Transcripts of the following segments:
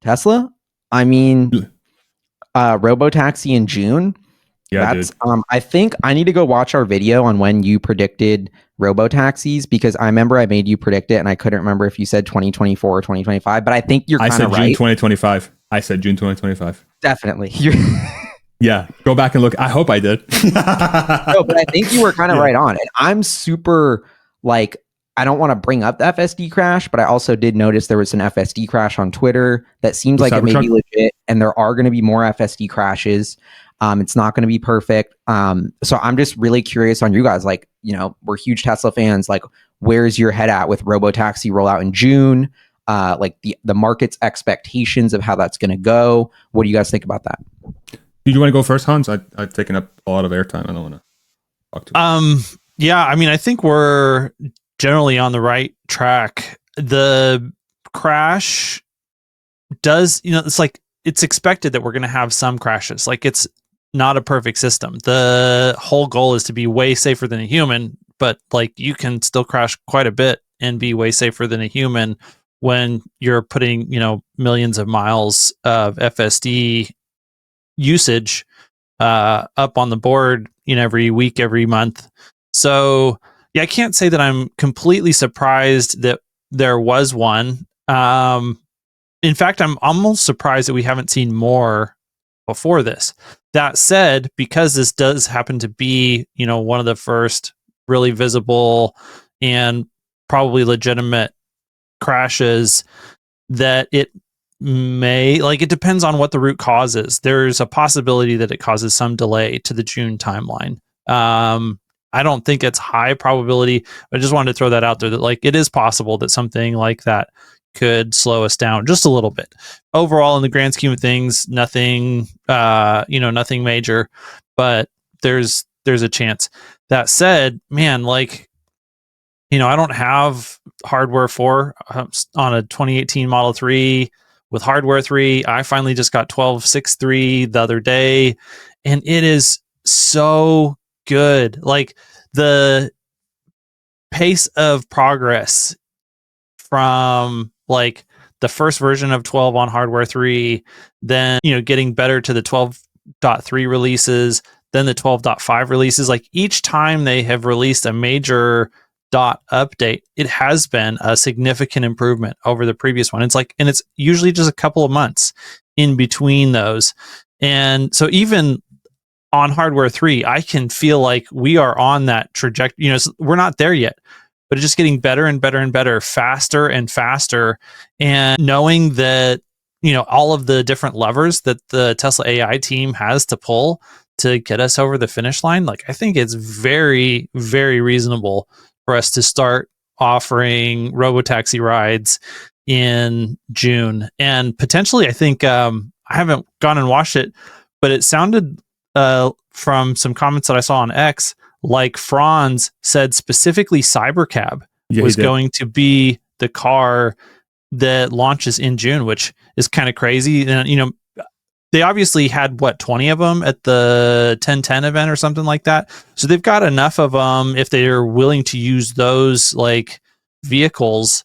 Tesla? I mean, Robotaxi in June. Yeah, That's I think I need to go watch our video on when you predicted robotaxis, because I remember I made you predict it and I couldn't remember if you said 2024 or 2025, but I think you're kind of right. I said June 2025. I said June 2025. Definitely. Yeah, go back and look. I hope I did. No, but I think you were kind of right on. And I'm super I don't want to bring up the FSD crash, but I also did notice there was an FSD crash on Twitter that seems like it may be legit, and there are going to be more FSD crashes. It's not going to be perfect. So I'm just really curious on you guys. We're huge Tesla fans. Where's your head at with Robotaxi rollout in June? The market's expectations of how that's going to go. What do you guys think about that? Do you want to go first, Hans? I've taken up a lot of airtime. I don't want to talk to you. Yeah, I mean, I think we're generally on the right track. The crash does, it's expected that we're going to have some crashes. It's not a perfect system. The whole goal is to be way safer than a human, but you can still crash quite a bit and be way safer than a human when you're putting, millions of miles of FSD usage up on the board every week, every month. So yeah, I can't say that I'm completely surprised that there was one. In fact, I'm almost surprised that we haven't seen more before this. That said, because this does happen to be, one of the first really visible and probably legitimate crashes, that it may, it depends on what the root cause is. There's a possibility that it causes some delay to the June timeline. I don't think it's high probability. I just wanted to throw that out there that it is possible that something like that could slow us down just a little bit. Overall, in the grand scheme of things, nothing, nothing major, but there's a chance. That said, man, I don't have hardware 4 on a 2018 Model 3 with hardware 3. I finally just got 12.6.3 the other day, and it is so good. The pace of progress from the first version of 12 on hardware 3, then getting better to the 12.3 releases, then the 12.5 releases. Each time they have released a major update, it has been a significant improvement over the previous one. And it's usually just a couple of months in between those. And so even on hardware 3, I can feel like we are on that trajectory. We're not there yet, but it's just getting better and better and better, faster and faster. And knowing that, all of the different levers that the Tesla AI team has to pull to get us over the finish line, I think it's very, very reasonable for us to start offering Robotaxi rides in June. And potentially, I think, I haven't gone and watched it, but it sounded from some comments that I saw on X, Franz said specifically Cybercab was going to be the car that launches in June, which is kind of crazy. And, they obviously had 20 of them at the 1010 event or something like that. So they've got enough of them if they're willing to use those vehicles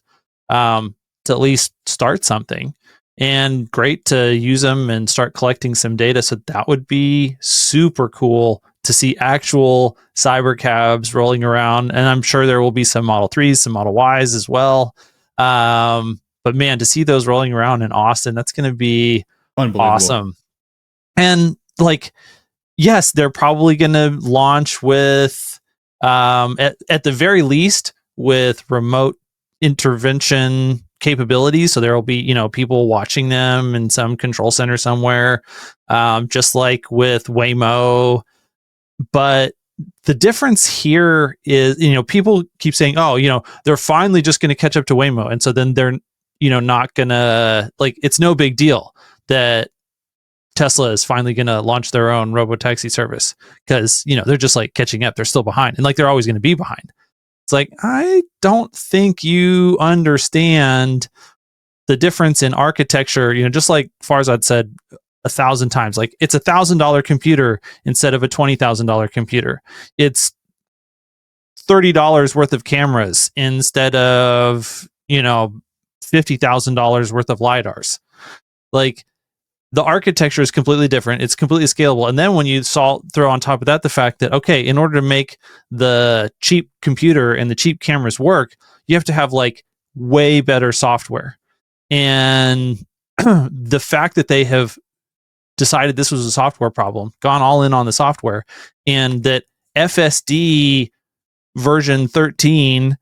to at least start something. And great to use them and start collecting some data. So that would be super cool to see actual cybercabs rolling around. And I'm sure there will be some Model 3s, some Model Ys as well. But man, to see those rolling around in Austin, that's going to be awesome. And yes, they're probably going to launch with, at the very least, with remote intervention capabilities. So there will be, people watching them in some control center somewhere, just like with Waymo. But the difference here is, people keep saying, oh, they're finally just going to catch up to Waymo. And so then they're, not going to, it's no big deal that Tesla is finally going to launch their own Robotaxi service because, they're just catching up. They're still behind, and they're always going to be behind. It's I don't think you understand the difference in architecture, just like Farzad said 1,000 times, it's $1,000 computer instead of a $20,000 computer. It's $30 worth of cameras instead of, $50,000 worth of LiDARs. Like the architecture is completely different. It's completely scalable. And then when you throw on top of that the fact that, okay, in order to make the cheap computer and the cheap cameras work, you have to have like way better software. And the fact that they have decided this was a software problem, gone all in on the software, and that FSD version 13,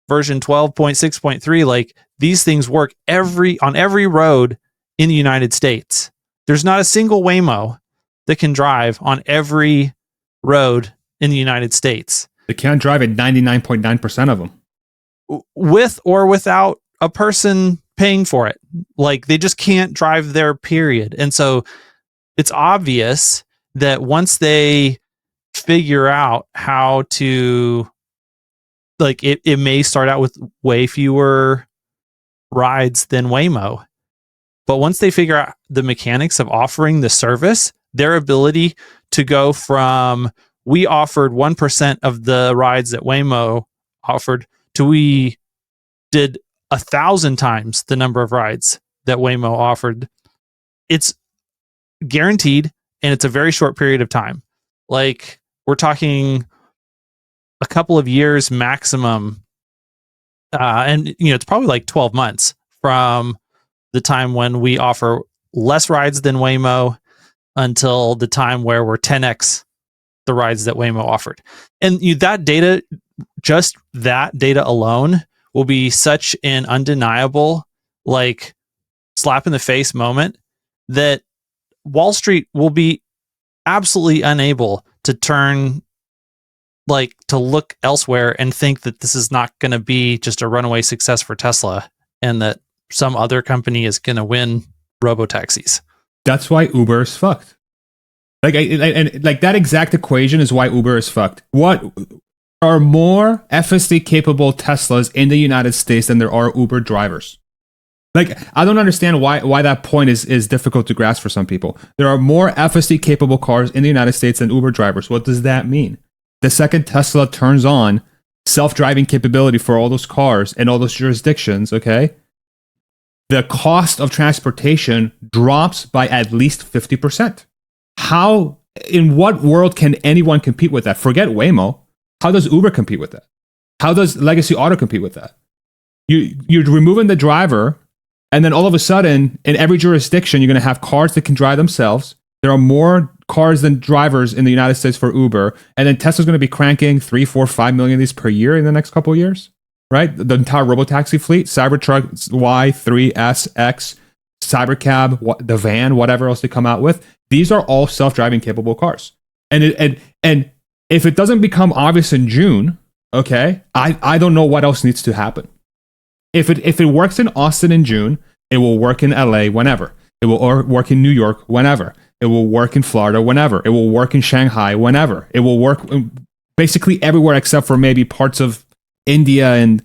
version 12.6.3, like these things work on every road in the United States. There's not a single Waymo that can drive on every road in the United States. They can't drive at 99.9% of them. With or without a person paying for it. Like they just can't drive there, period. And so it's obvious that once they figure out how to, like it may start out with way fewer rides than Waymo. But once they figure out the mechanics of offering the service, their ability to go from we offered 1% of the rides that Waymo offered to we did 1,000 times the number of rides that Waymo offered, it's guaranteed, and it's a very short period of time. Like we're talking a couple of years maximum, and it's probably like 12 months from the time when we offer less rides than Waymo until the time where we're 10x the rides that Waymo offered. And that data, just that data alone, will be such an undeniable, like, slap in the face moment that Wall Street will be absolutely unable to to look elsewhere and think that this is not going to be just a runaway success for Tesla and that some other company is going to win robotaxis. That's why Uber is fucked. Like that exact equation is why Uber is fucked. What are more FSD capable Teslas in the United States than there are Uber drivers? Like, I don't understand why that point is difficult to grasp for some people. There are more FSD capable cars in the United States than Uber drivers. What does that mean? The second Tesla turns on self-driving capability for all those cars and all those jurisdictions, okay, the cost of transportation drops by at least 50%. How, in what world can anyone compete with that? Forget Waymo. How does Uber compete with that? How does Legacy Auto compete with that? You're removing the driver, and then all of a sudden, in every jurisdiction, you're going to have cars that can drive themselves. There are more cars than drivers in the United States for Uber, and then Tesla's going to be cranking 3, 4, 5 million of these per year in the next couple of years, right? The entire Robotaxi fleet, Cybertruck Y, 3, S, X, Cybercab, the van, whatever else they come out with. These are all self-driving capable cars. And if it doesn't become obvious in June, okay, I don't know what else needs to happen. If it works in Austin in June, it will work in LA whenever. It will work in New York whenever. It will work in Florida whenever. It will work in Shanghai whenever. It will work basically everywhere except for maybe parts of India and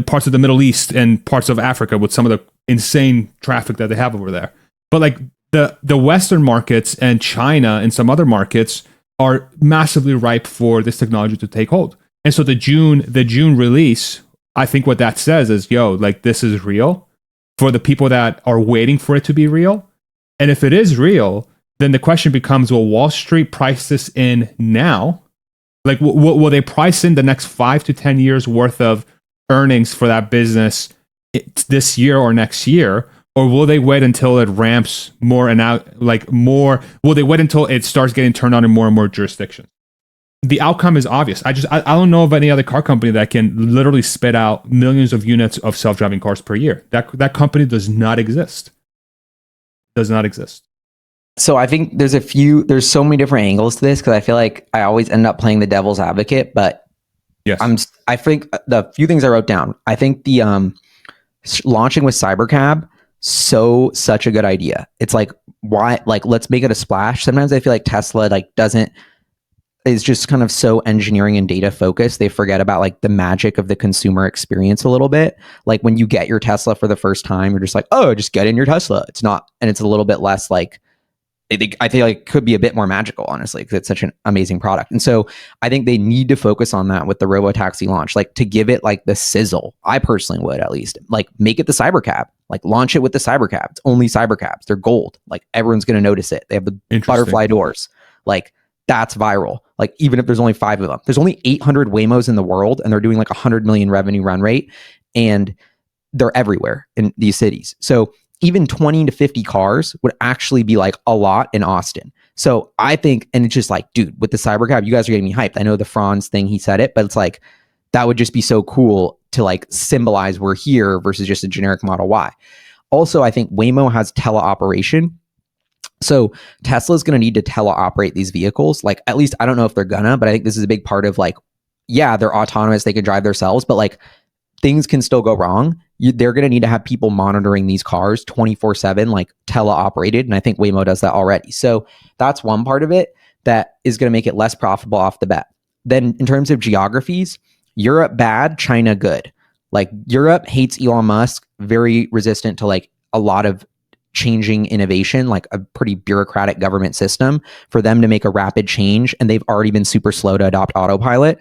parts of the Middle East and parts of Africa with some of the insane traffic that they have over there. But like the Western markets and China and some other markets are massively ripe for this technology to take hold. And so the June release, I think what that says is, like, this is real for the people that are waiting for it to be real. And if it is real, then the question becomes, will Wall Street price this in now? Like, will they price in the next 5 to 10 years worth of earnings for that business this year or next year? Or will they wait until it ramps more and out, like more? Will they wait until it starts getting turned on in more and more jurisdictions? The outcome is obvious. I don't know of any other car company that can literally spit out millions of units of self-driving cars per year. That company does not exist. Does not exist. So I think there's so many different angles to this because I feel like I always end up playing the devil's advocate. But yes, I think the few things I wrote down. I think the launching with Cybercab, such a good idea. It's like, why, like, let's make it a splash. Sometimes I feel like Tesla is just kind of so engineering and data focused. They forget about like the magic of the consumer experience a little bit. Like when you get your Tesla for the first time, you're just like, oh, just get in your Tesla. It's not, and it's a little bit less like I feel like it could be a bit more magical, honestly, because it's such an amazing product. And so I think they need to focus on that with the Robotaxi launch, like to give it like the sizzle. I personally would, at least, like make it the Cybercab, like launch it with the Cybercab. It's only Cybercabs. They're gold. Like everyone's going to notice it. They have the butterfly doors. Like that's viral. Like even if there's only 5 of them, there's only 800 Waymos in the world, and they're doing like 100 million revenue run rate, and they're everywhere in these cities. So even 20 to 50 cars would actually be like a lot in Austin. So I think, and it's just like, dude, with the Cybercab, you guys are getting me hyped. I know the Franz thing, he said it, but it's like, that would just be so cool to like symbolize we're here versus just a generic Model Y. Also, I think Waymo has teleoperation. So Tesla's going to need to teleoperate these vehicles. Like, at least I don't know if they're gonna, but I think this is a big part of like, yeah, they're autonomous. They can drive themselves, but like things can still go wrong. They're going to need to have people monitoring these cars 24/7, like teleoperated. And I think Waymo does that already. So that's one part of it that is going to make it less profitable off the bat. Then in terms of geographies, Europe bad, China good. Like Europe hates Elon Musk, very resistant to like a lot of changing innovation, like a pretty bureaucratic government system. For them to make a rapid change, and they've already been super slow to adopt autopilot,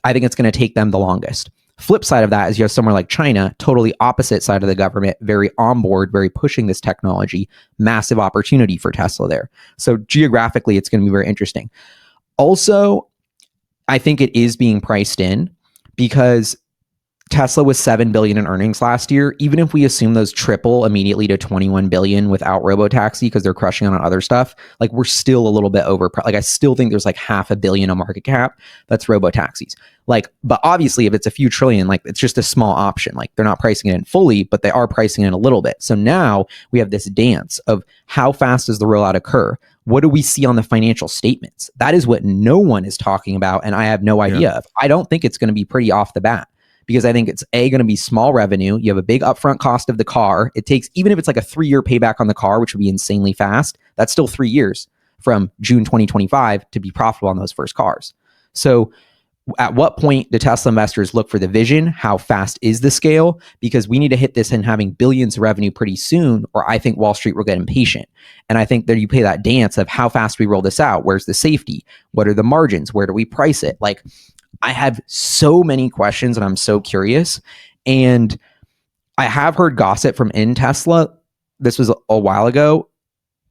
I think it's going to take them the longest. Flip side of that is you have somewhere like China, totally opposite side of the government, very on board, very pushing this technology, massive opportunity for Tesla there. So geographically, it's going to be very interesting. Also, I think it is being priced in because Tesla was $7 billion in earnings last year. Even if we assume those triple immediately to $21 billion without Robotaxi because they're crushing on other stuff, like we're still a little bit over. Like I still think there's like $500 million of market cap that's Robotaxis. Like, but obviously if it's a few trillion, like it's just a small option. Like they're not pricing it in fully, but they are pricing it in a little bit. So now we have this dance of how fast does the rollout occur? What do we see on the financial statements? That is what no one is talking about, and I have no idea of. I don't think it's going to be pretty off the bat, because I think it's going to be small revenue. You have a big upfront cost of the car. It takes, even if it's like a 3-year payback on the car, which would be insanely fast, that's still 3 years from June 2025 to be profitable on those first cars. So at what point do Tesla investors look for the vision? How fast is the scale? Because we need to hit this in having billions of revenue pretty soon, or I think Wall Street will get impatient. And I think that you play that dance of how fast we roll this out. Where's the safety? What are the margins? Where do we price it? Like, I have so many questions and I'm so curious. And I have heard gossip from in Tesla, this was a while ago,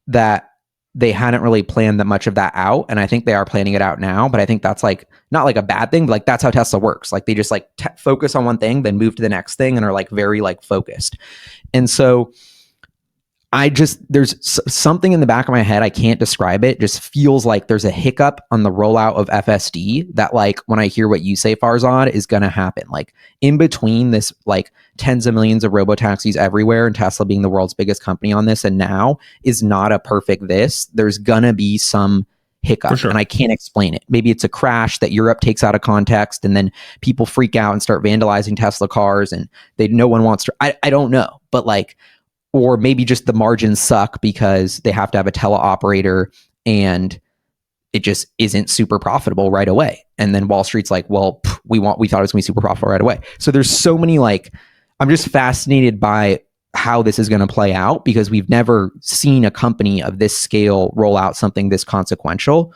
that they hadn't really planned that much of that out. And I think they are planning it out now, but I think that's like, not like a bad thing, but like that's how Tesla works. Like they just like focus on one thing, then move to the next thing, and are like very like focused. And so there's something in the back of my head, I can't describe it, just feels like there's a hiccup on the rollout of FSD that, like, when I hear what you say, Farzad, is going to happen. Like, in between this, like, tens of millions of robotaxis everywhere and Tesla being the world's biggest company on this, and now is not a perfect this, there's going to be some hiccup. Sure. And I can't explain it. Maybe it's a crash that Europe takes out of context, and then people freak out and start vandalizing Tesla cars, and no one wants to, I don't know, but like, or maybe just the margins suck because they have to have a teleoperator and it just isn't super profitable right away. And then Wall Street's like, well, we thought it was gonna be super profitable right away. So there's so many, like, I'm just fascinated by how this is going to play out, because we've never seen a company of this scale roll out something this consequential.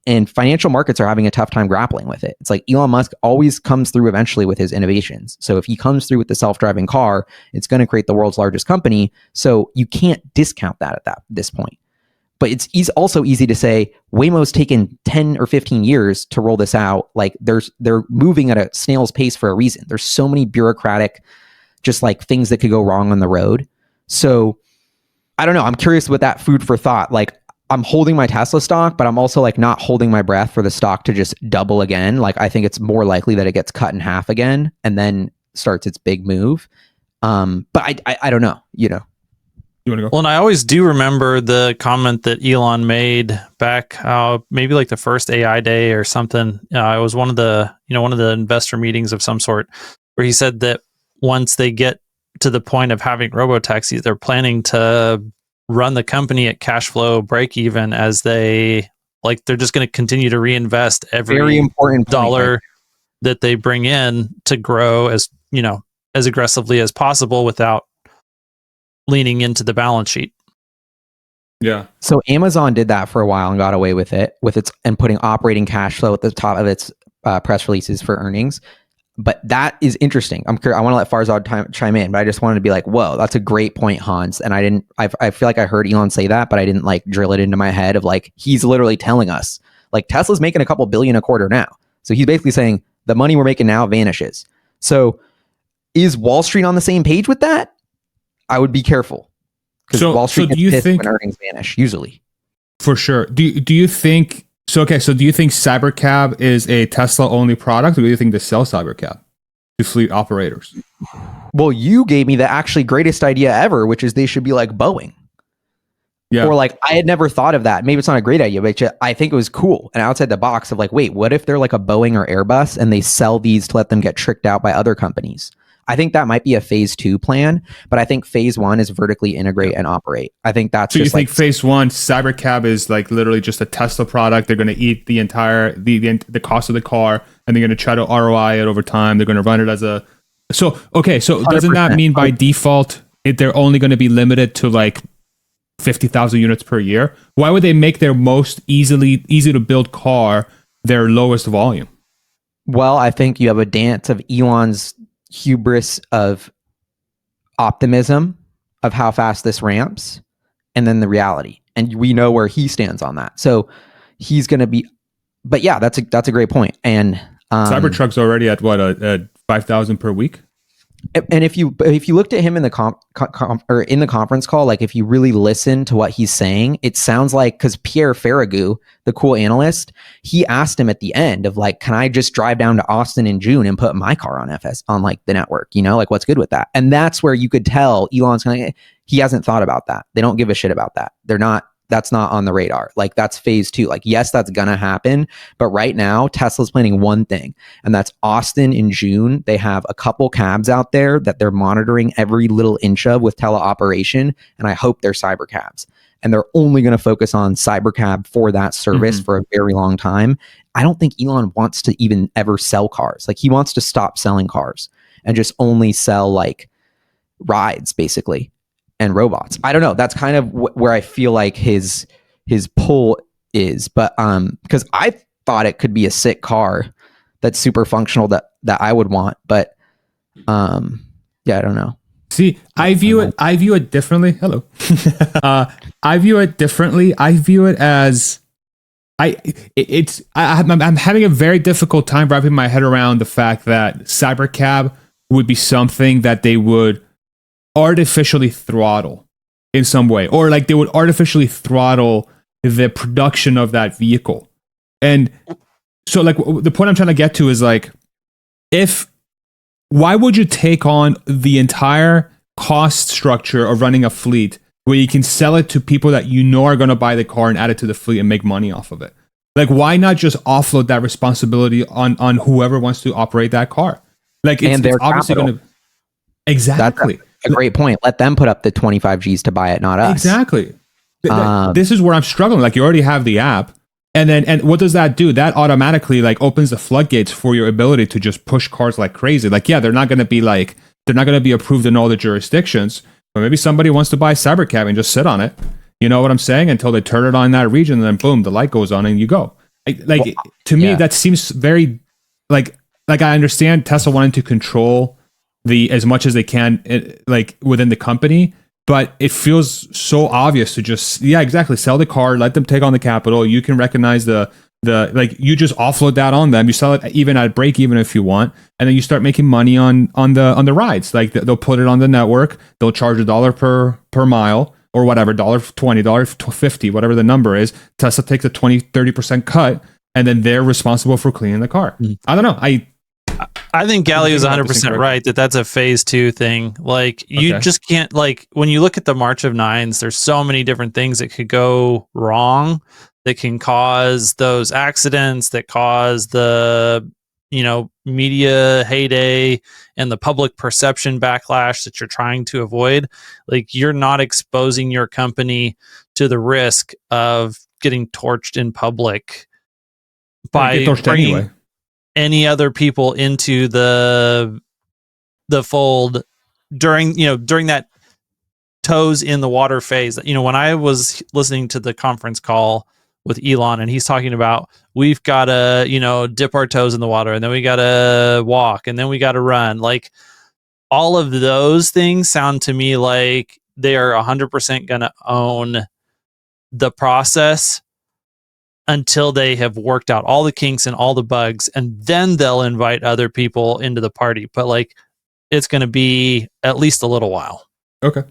And financial markets are having a tough time grappling with it. It's like Elon Musk always comes through eventually with his innovations. So if he comes through with the self-driving car, it's going to create the world's largest company. So you can't discount that at this point. But it's also easy to say Waymo's taken 10 or 15 years to roll this out. Like they're moving at a snail's pace for a reason. There's so many bureaucratic, just like things that could go wrong on the road. So I don't know. I'm curious with that food for thought. Like, I'm holding my Tesla stock, but I'm also like not holding my breath for the stock to just double again. Like, I think it's more likely that it gets cut in half again and then starts its big move. But I don't know, you know. You want to go? Well, and I always do remember the comment that Elon made back, maybe like the first AI day or something. It was one of the investor meetings of some sort, where he said that once they get to the point of having robotaxis, they're planning to run the company at cash flow break even, as they're just going to continue to reinvest every very important dollar that they bring in to grow as aggressively as possible without leaning into the balance sheet. Yeah. So Amazon did that for a while and got away with it, and putting operating cash flow at the top of its press releases for earnings. But that is interesting. I'm curious. I want to let Farzad chime in, but I just wanted to be like, whoa, that's a great point, Hans. And I feel like I heard Elon say that, but I didn't like drill it into my head of like, he's literally telling us like Tesla's making a couple billion a quarter now. So he's basically saying the money we're making now vanishes. So is Wall Street on the same page with that? I would be careful. Because Wall Street gets pissed when earnings vanish, usually. For sure. Do you think... So do you think Cybercab is a Tesla-only product, or do you think they sell Cybercab to fleet operators? Well, you gave me the actually greatest idea ever, which is they should be like Boeing. Yeah. Or like, I had never thought of that. Maybe it's not a great idea, but I think it was cool and outside the box of like, wait, what if they're like a Boeing or Airbus and they sell these to let them get tricked out by other companies? I think that might be a phase 2 plan, but I think phase 1 is vertically integrate and operate. I think that's so just you think phase 1, Cybercab is like literally just a Tesla product. They're going to eat the entire the cost of the car, and they're going to try to ROI it over time. They're going to run it as a so doesn't that mean by default they're only going to be limited to like 50,000 units per year? Why would they make their most easy to build car their lowest volume? Well, I think you have a dance of Elon's hubris of optimism of how fast this ramps, and then the reality, and we know where he stands on that. So he's going to be, but yeah, that's a great point. And Cybertruck's already at what, at 5,000 per week. And if you looked at him in the in the conference call, like if you really listen to what he's saying, it sounds like, because Pierre Ferragu, the cool analyst, he asked him at the end of like, can I just drive down to Austin in June and put my car on like the network, like what's good with that? And that's where you could tell Elon's he hasn't thought about that. They don't give a shit about that. That's not on the radar. Like that's phase 2. Like, yes, that's gonna happen. But right now, Tesla's planning one thing, and that's Austin in June. They have a couple cabs out there that they're monitoring every little inch of with teleoperation. And I hope they're cybercabs. And they're only going to focus on cybercab for that service for a very long time. I don't think Elon wants to even ever sell cars. Like he wants to stop selling cars and just only sell like rides, basically. And robots. I don't know. That's kind of where I feel like his pull is. But because I thought it could be a sick car that's super functional that I would want. But yeah, I don't know. See, I view it differently. Hello. I view it differently. I view it as I'm having a very difficult time wrapping my head around the fact that Cybercab would be something that they would artificially throttle in some way, or like they would artificially throttle the production of that vehicle. And so like the point I'm trying to get to is like, why would you take on the entire cost structure of running a fleet where you can sell it to people that are going to buy the car and add it to the fleet and make money off of it? Like, why not just offload that responsibility on whoever wants to operate that car? Like, it's obviously going to... Exactly. That's a great point. Let them put up the 25 G's to buy it, not us. Exactly. This is where I'm struggling. Like, you already have the app. And what does that do? That automatically like opens the floodgates for your ability to just push cars like crazy. Like, yeah, they're not going to be approved in all the jurisdictions, but maybe somebody wants to buy Cybercab and just sit on it. You know what I'm saying? Until they turn it on in that region, and then boom, the light goes on and you go. To me, that seems very like I understand Tesla wanting to control as much as they can, like within the company. But it feels so obvious to just, sell the car, let them take on the capital. You can recognize the you just offload that on them. You sell it even at break even if you want, and then you start making money on the rides. Like they'll put it on the network. They'll charge $1 per mile or whatever, $20, $50, whatever the number is. Tesla takes a 20-30% cut, and then they're responsible for cleaning the car. I don't know. I think Gally was 100% right that that's a phase 2 thing. Like you just can't, like when you look at the March of Nines, there's so many different things that could go wrong that can cause those accidents, that cause the, media heyday and the public perception backlash that you're trying to avoid. Like you're not exposing your company to the risk of getting torched in public by bringing any other people into the fold during that toes in the water phase. When I was listening to the conference call with Elon and he's talking about we've got to, dip our toes in the water and then we got to walk and then we got to run. Like all of those things sound to me like they are 100% going to own the process until they have worked out all the kinks and all the bugs, and then they'll invite other people into the party. But like, it's going to be at least a little while. Okay.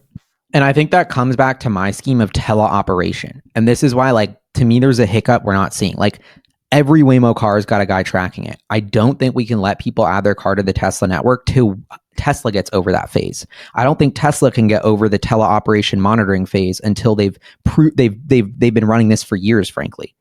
And I think that comes back to my scheme of teleoperation. And this is why, like, to me, there's a hiccup we're not seeing. Like, every Waymo car has got a guy tracking it. I don't think we can let people add their car to the Tesla network till Tesla gets over that phase. I don't think Tesla can get over the teleoperation monitoring phase until they've been running this for years, frankly.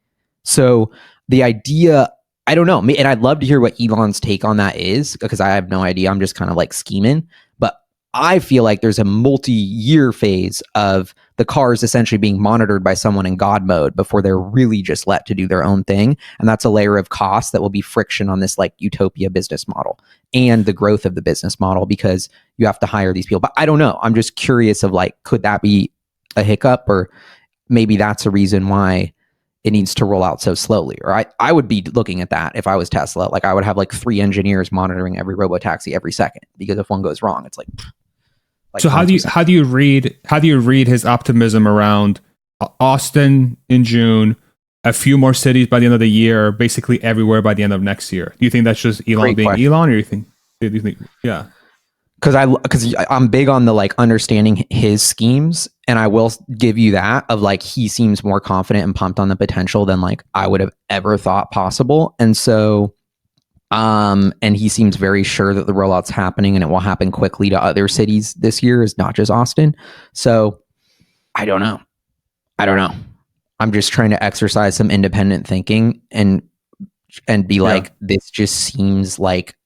So the idea, I don't know, and I'd love to hear what Elon's take on that is, because I have no idea. I'm just kind of like scheming. But I feel like there's a multi-year phase of the cars essentially being monitored by someone in God mode before they're really just let to do their own thing. And that's a layer of cost that will be friction on this like utopia business model and the growth of the business model, because you have to hire these people. But I don't know. I'm just curious of like, could that be a hiccup, or maybe that's a reason why it needs to roll out so slowly? Or I would be looking at that if I was Tesla. Like I would have like 3 engineers monitoring every Robotaxi every second, because if one goes wrong, it's like so how do you read his optimism around Austin in June, a few more cities by the end of the year, basically everywhere by the end of next year? Do you think that's just Elon being Elon, or do you think yeah? Because I'm big on the like understanding his schemes, and I will give you that of like he seems more confident and pumped on the potential than like I would have ever thought possible. And so and he seems very sure that the rollout's happening and it will happen quickly to other cities this year, is not just Austin. So I don't know. I'm just trying to exercise some independent thinking and be like, this just seems like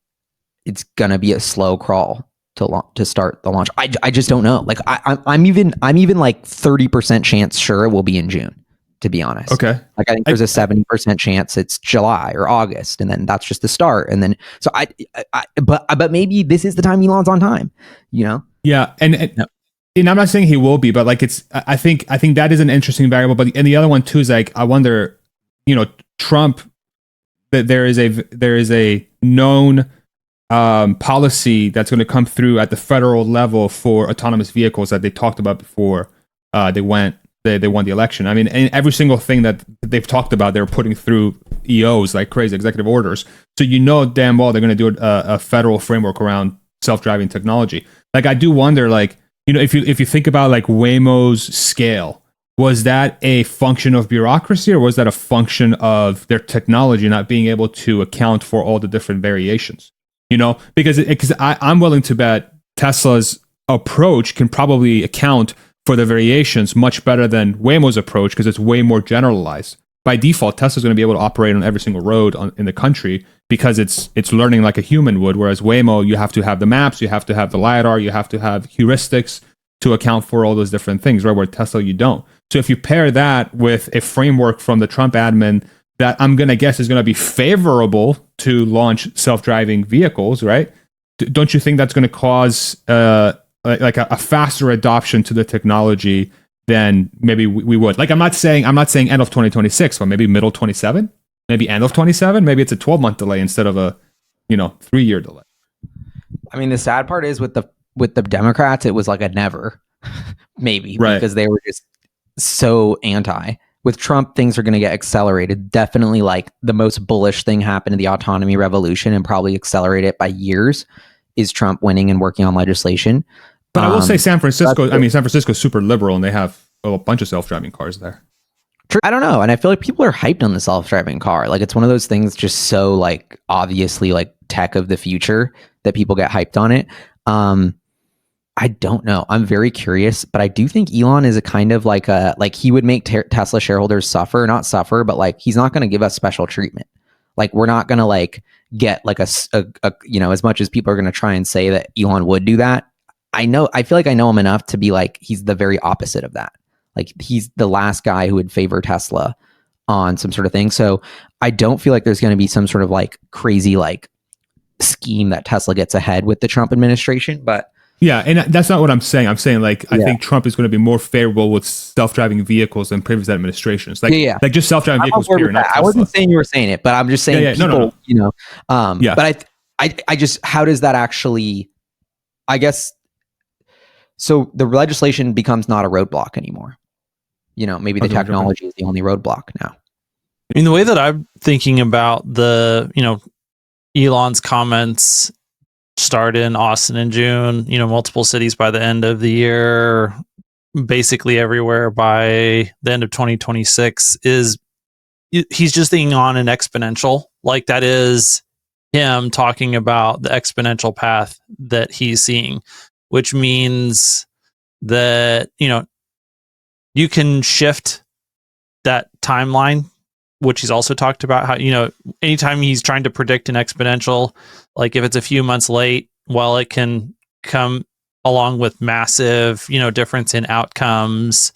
it's gonna be a slow crawl to start the launch. I just don't know. Like I'm even like 30% chance sure it will be in June, to be honest. Okay. Like I think there's a 70% chance it's July or August, and then that's just the start. And then so but maybe this is the time Elon's on time, Yeah, and I'm not saying he will be, but like I think that is an interesting variable. But and the other one too is like I wonder, Trump, that there is a known policy that's going to come through at the federal level for autonomous vehicles that they talked about before they won the election. I mean, and every single thing that they've talked about, they're putting through EOs like crazy, executive orders. So damn well they're going to do a federal framework around self-driving technology. Like I do wonder, like if you think about like Waymo's scale, was that a function of bureaucracy, or was that a function of their technology not being able to account for all the different variations? Because I'm willing to bet Tesla's approach can probably account for the variations much better than Waymo's approach, because it's way more generalized. By default, Tesla's going to be able to operate on every single road in the country because it's learning like a human would, whereas Waymo, you have to have the maps, you have to have the LiDAR, you have to have heuristics to account for all those different things, right? Where Tesla, you don't. So if you pair that with a framework from the Trump admin that I'm going to guess is going to be favorable to launch self-driving vehicles, right? Don't you think that's going to cause like a faster adoption to the technology than maybe we would? Like I'm not saying end of 2026, but maybe middle 27, maybe end of 27, maybe it's a 12-month delay instead of a 3-year delay. I mean, the sad part is with the Democrats, it was like a never, maybe, right? Because they were just so anti. With Trump, things are going to get accelerated. Definitely, like the most bullish thing happened to the autonomy revolution and probably accelerate it by years is Trump winning and working on legislation. But I will say San Francisco is super liberal, and they have a bunch of self-driving cars there. True. I don't know. And I feel like people are hyped on the self-driving car. Like it's one of those things just so like obviously like tech of the future that people get hyped on it. I don't know. I'm very curious, but I do think Elon is a kind of like he would make Tesla shareholders not suffer, but like he's not going to give us special treatment. Like we're not going to like get like a as much as people are going to try and say that Elon would do that. I feel like I know him enough to be like, he's the very opposite of that. Like he's the last guy who would favor Tesla on some sort of thing. So I don't feel like there's going to be some sort of like crazy like scheme that Tesla gets ahead with the Trump administration, but Yeah, and that's not what I'm saying. I'm saying I think Trump is going to be more favorable with self-driving vehicles than previous administrations. Like just self-driving vehicles. Period, I wasn't saying you were saying it, but I'm just saying people, no. But I just, how does that actually, I guess, so the legislation becomes not a roadblock anymore. Maybe the technology is the only roadblock now. I mean, the way that I'm thinking about the, Elon's comments start in Austin in June, multiple cities by the end of the year, basically everywhere by the end of 2026, is he's just thinking on an exponential. Like, that is him talking about the exponential path that he's seeing, which means that, you can shift that timeline, which he's also talked about how, anytime he's trying to predict an exponential, like if it's a few months late, well, it can come along with massive, difference in outcomes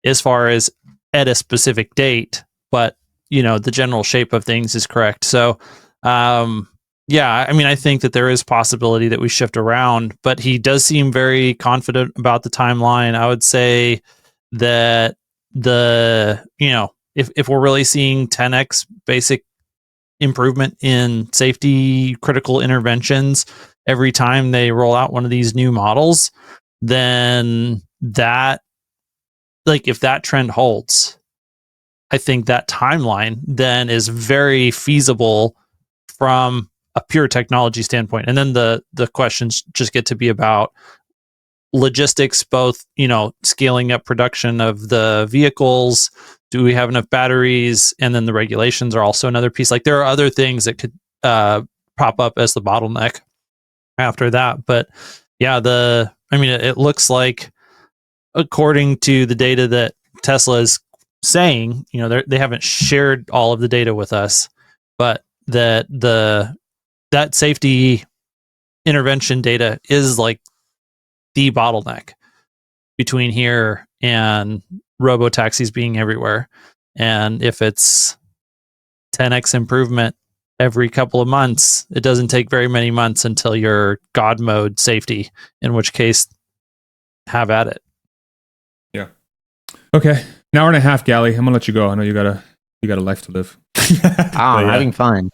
as far as at a specific date. But, the general shape of things is correct. So, I think that there is possibility that we shift around, but he does seem very confident about the timeline. I would say that if we're really seeing 10x basic improvement in safety critical interventions every time they roll out one of these new models, then that, if that trend holds, I think that timeline then is very feasible from a pure technology standpoint. And then the questions just get to be about logistics, both, scaling up production of the vehicles. Do we have enough batteries? And then the regulations are also another piece. Like, there are other things that could pop up as the bottleneck after that. But it looks like, according to the data that Tesla is saying, they haven't shared all of the data with us, but that safety intervention data is like the bottleneck between here and robotaxis being everywhere. And if it's 10x improvement every couple of months, it doesn't take very many months until you're God mode safety, in which case, have at it. Yeah. Okay. An hour and a half, Gally. I'm gonna let you go. I know you got a life to live. I'm having fun.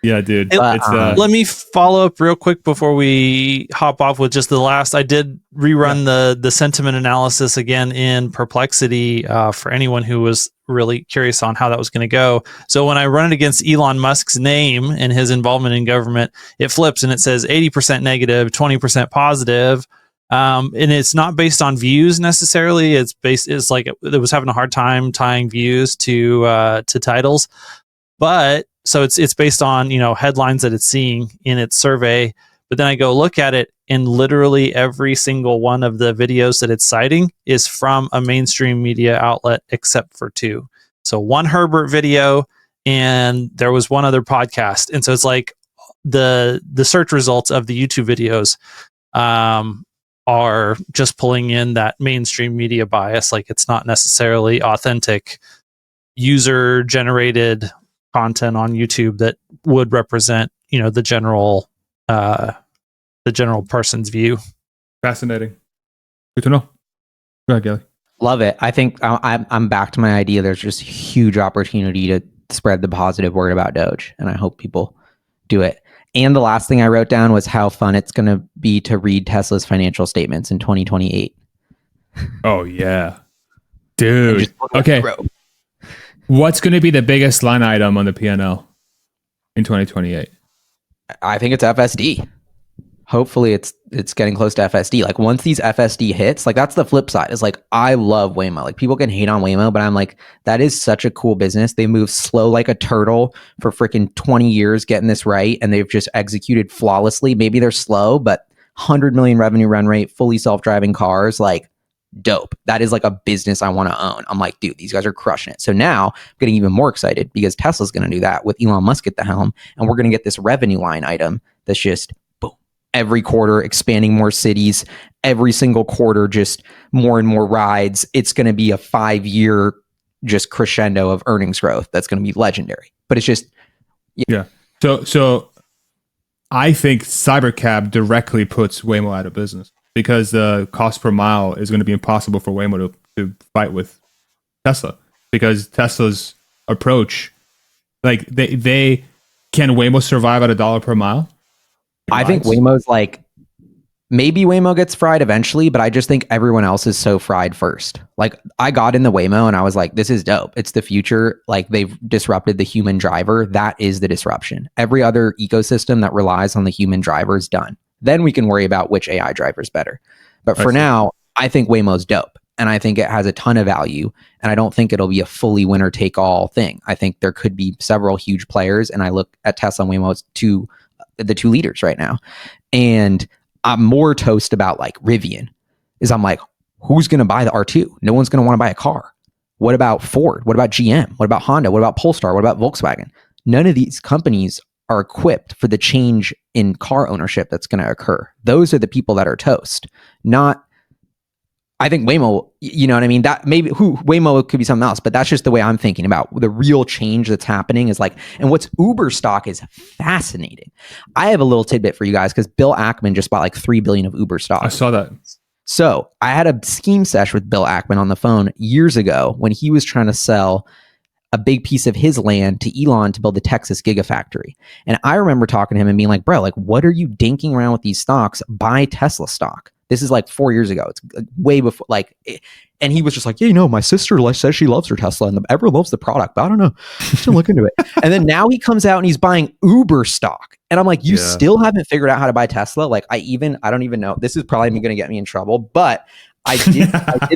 Yeah, dude. Let me follow up real quick before we hop off with just the last. I did rerun the sentiment analysis again in Perplexity for anyone who was really curious on how that was going to go. So when I run it against Elon Musk's name and his involvement in government, it flips and it says 80% negative, 20% positive. And it's not based on views necessarily. It's like it was having a hard time tying views to titles, but so it's based on, headlines that it's seeing in its survey. But then I go look at it, and literally every single one of the videos that it's citing is from a mainstream media outlet, except for two. So one Herbert video, and there was one other podcast. And so it's like the search results of the YouTube videos are just pulling in that mainstream media bias. Like, it's not necessarily authentic user generated content on YouTube that would represent, the general person's view. Fascinating. Good to know. Go ahead, Gally. Love it. I think I'm back to my idea. There's just huge opportunity to spread the positive word about Doge, and I hope people do it. And the last thing I wrote down was how fun it's going to be to read Tesla's financial statements in 2028. Oh, yeah. Dude. Okay. What's going to be the biggest line item on the P&L in 2028? I think it's FSD. Hopefully it's getting close to FSD. Like, once these FSD hits, like, that's the flip side. Is like, I love Waymo. Like, people can hate on Waymo, but I'm like, that is such a cool business. They move slow like a turtle for freaking 20 years getting this right, and they've just executed flawlessly. Maybe they're slow, but 100 million revenue run rate, fully self-driving cars, like, dope. That is like a business I want to own. I'm like, dude, these guys are crushing it. So now I'm getting even more excited because Tesla's going to do that with Elon Musk at the helm, and we're going to get this revenue line item that's just boom, every quarter expanding more cities, every single quarter just more and more rides. It's going to be a 5-year just crescendo of earnings growth that's going to be legendary. But it's just yeah. So I think Cybercab directly puts Waymo out of business. because the cost per mile is going to be impossible for Waymo to fight with Tesla, because Tesla's approach, like they can Waymo survive at $1 per mile? I think Waymo's like, maybe Waymo gets fried eventually, but I just think everyone else is so fried first. Like, I got in the Waymo and I was like, this is dope. It's the future. Like, they've disrupted the human driver. That is the disruption. Every other ecosystem that relies on the human driver is done. Then we can worry about which AI driver is better. But for now, I think Waymo's dope. And I think it has a ton of value. And I don't think it'll be a fully winner take all thing. I think there could be several huge players. And I look at Tesla and Waymo as the two leaders right now. And I'm more toast about like Rivian. I'm like, who's going to buy the R2? No one's going to want to buy a car. What about Ford? What about GM? What about Honda? What about Polestar? What about Volkswagen? None of these companies are equipped for the change in car ownership that's going to occur. Those are the people that are toast. Not, I think Waymo, you know what I mean? That maybe Waymo could be something else, but that's just the way I'm thinking about the real change that's happening is like, and what's Uber stock is fascinating. I have a little tidbit for you guys because Bill Ackman just bought like 3 billion of Uber stock. I saw that. So I had a scheme sesh with Bill Ackman on the phone years ago when he was trying to sell a big piece of his land to Elon to build the Texas Gigafactory. And I remember talking to him and being like, bro, like, what are you dinking around with these stocks? Buy Tesla stock. This is like 4 years ago. It's way before, like, and he was just like, yeah, you know, my sister says she loves her Tesla and everyone loves the product, but I don't know. Just look into it. And then now he comes out and he's buying Uber stock. And I'm like, you still haven't figured out how to buy Tesla? Like, I don't even know. This is probably going to get me in trouble, but I did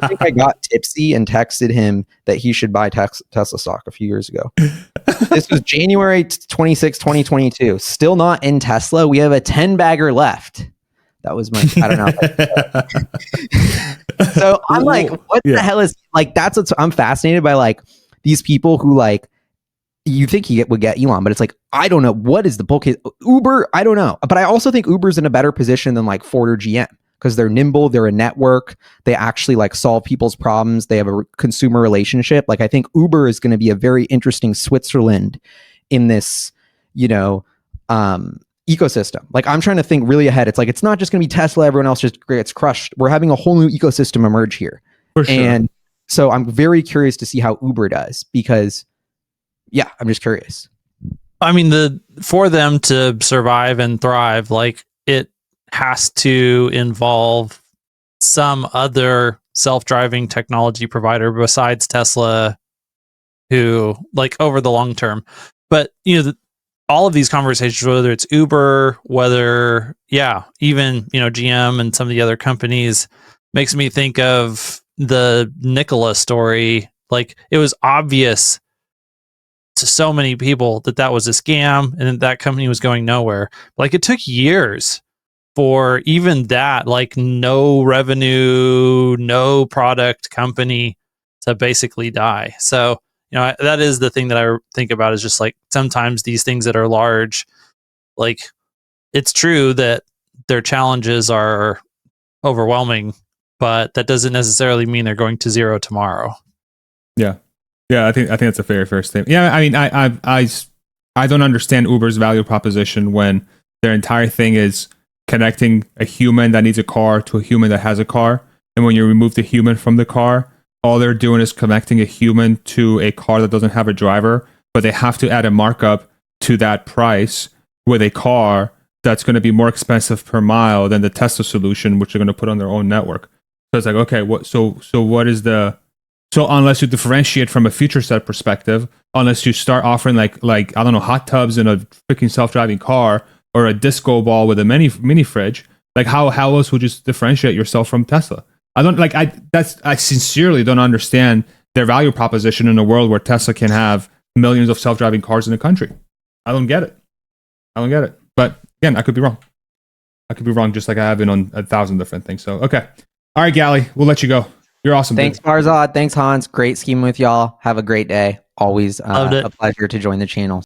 think I got tipsy and texted him that he should buy Tesla stock a few years ago. This was January 26, 2022. Still not in Tesla. We have a 10-bagger left. That was my, I don't know. So I'm like, what the hell is, like, that's what I'm fascinated by, like, these people who, like, you think he would get Elon, but it's like, I don't know. What is the bull case? Uber, I don't know. But I also think Uber's in a better position than like Ford or GM because they're nimble. They're a network. They actually like solve people's problems. They have a consumer relationship. Like, I think Uber is going to be a very interesting Switzerland in this, you know, ecosystem. Like, I'm trying to think really ahead. It's like, it's not just going to be Tesla. Everyone else just gets crushed. We're having a whole new ecosystem emerge here. For sure. And so I'm very curious to see how Uber does because, yeah, I'm just curious. I mean, for them to survive and thrive, like, it has to involve some other self-driving technology provider besides Tesla, who, like, over the long term. But, you know, all of these conversations, whether it's Uber, whether, even, you know, GM and some of the other companies, makes me think of the Nikola story. Like, it was obvious to so many people that was a scam and that company was going nowhere. Like, it took years for even that, like, no revenue, no product company to basically die. So, you know, that is the thing that I think about, is just like, sometimes these things that are large, like, it's true that their challenges are overwhelming, but that doesn't necessarily mean they're going to zero tomorrow. Yeah. I think that's a fair statement. Yeah, I mean, I don't understand Uber's value proposition when their entire thing is connecting a human that needs a car to a human that has a car, and when you remove the human from the car, all they're doing is connecting a human to a car that doesn't have a driver, but they have to add a markup to that price with a car that's going to be more expensive per mile than the Tesla solution, which they're going to put on their own network. So it's like, okay, so unless you differentiate from a feature set perspective, unless you start offering like I don't know, hot tubs in a freaking self-driving car or a disco ball with a mini fridge, like how else would you differentiate yourself from Tesla? I sincerely don't understand their value proposition in a world where Tesla can have millions of self-driving cars in the country. I don't get it. But again, I could be wrong, just like I have been on 1,000 different things. So, okay. All right, Gally, we'll let you go. You're awesome. Thanks, Farzad. Thanks, Hans. Great scheming with y'all. Have a great day. Always a pleasure to join the channel.